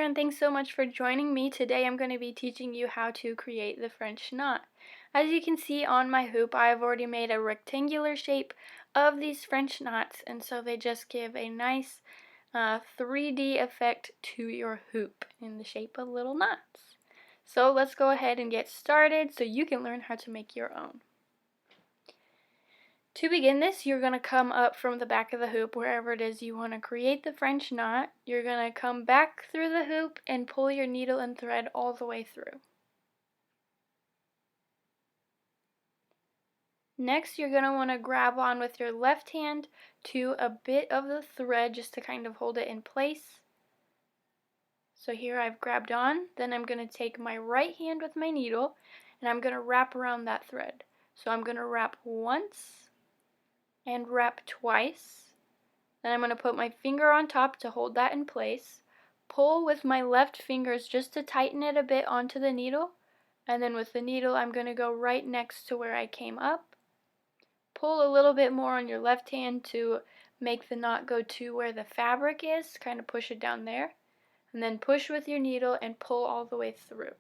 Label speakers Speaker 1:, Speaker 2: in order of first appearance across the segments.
Speaker 1: there, and thanks so much for joining me. Today I'm going to be teaching you how to create the French knot. As you can see on my hoop, I've already made a rectangular shape of these French knots, and so they just give a nice 3D effect to your hoop in the shape of little knots. So let's go ahead and get started so you can learn how to make your own. To begin this, you're going to come up from the back of the hoop, wherever it is you want to create the French knot. You're going to come back through the hoop and pull your needle and thread all the way through. Next, you're going to want to grab on with your left hand to a bit of the thread just to kind of hold it in place. So here I've grabbed on, then I'm going to take my right hand with my needle and I'm going to wrap around that thread. So I'm going to wrap once and wrap twice. Then I'm going to put my finger on top to hold that in place. Pull with my left fingers just to tighten it a bit onto the needle. And then with the needle I'm going to go right next to where I came up. Pull a little bit more on your left hand to make the knot go to where the fabric is, kind of push it down there. And then push with your needle and pull all the way through.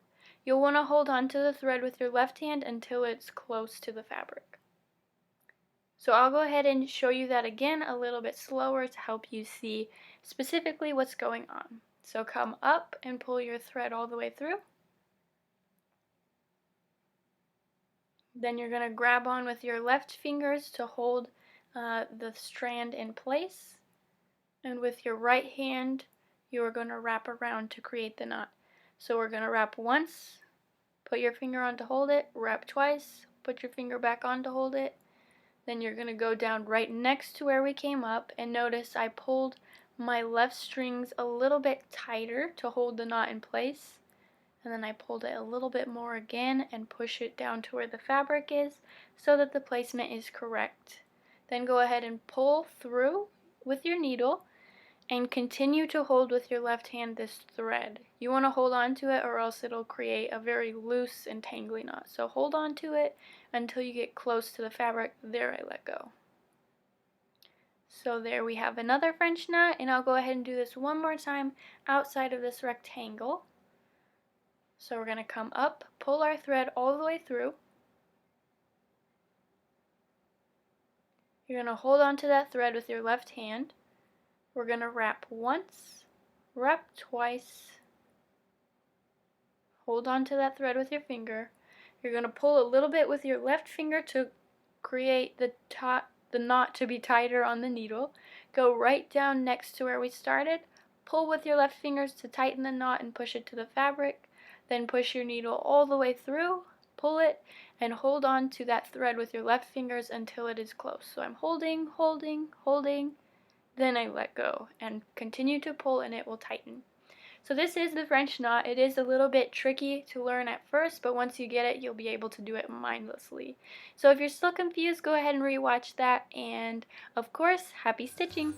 Speaker 1: You'll want to hold on to the thread with your left hand until it's close to the fabric. So I'll go ahead and show you that again a little bit slower to help you see specifically what's going on. So come up and pull your thread all the way through. Then you're going to grab on with your left fingers to hold the strand in place. And with your right hand, you are going to wrap around to create the knot. So we're going to wrap once, put your finger on to hold it, wrap twice, put your finger back on to hold it. Then you're going to go down right next to where we came up, and notice I pulled my left strings a little bit tighter to hold the knot in place. And then I pulled it a little bit more again and push it down to where the fabric is so that the placement is correct. Then go ahead and pull through with your needle and continue to hold with your left hand this thread. You want to hold on to it or else it'll create a very loose and tangly knot. So hold on to it until you get close to the fabric. There, I let go. So there we have another French knot, and I'll go ahead and do this one more time outside of this rectangle. So we're going to come up, pull our thread all the way through. You're going to hold on to that thread with your left hand. We're going to wrap once, wrap twice, hold on to that thread with your finger. You're going to pull a little bit with your left finger to create the knot to be tighter on the needle. Go right down next to where we started. Pull with your left fingers to tighten the knot and push it to the fabric. Then push your needle all the way through, pull it, and hold on to that thread with your left fingers until it is close. So I'm holding, holding, holding. Then I let go and continue to pull and it will tighten. So this is the French knot. It is a little bit tricky to learn at first, but once you get it, you'll be able to do it mindlessly. So if you're still confused, go ahead and rewatch that, and of course, happy stitching!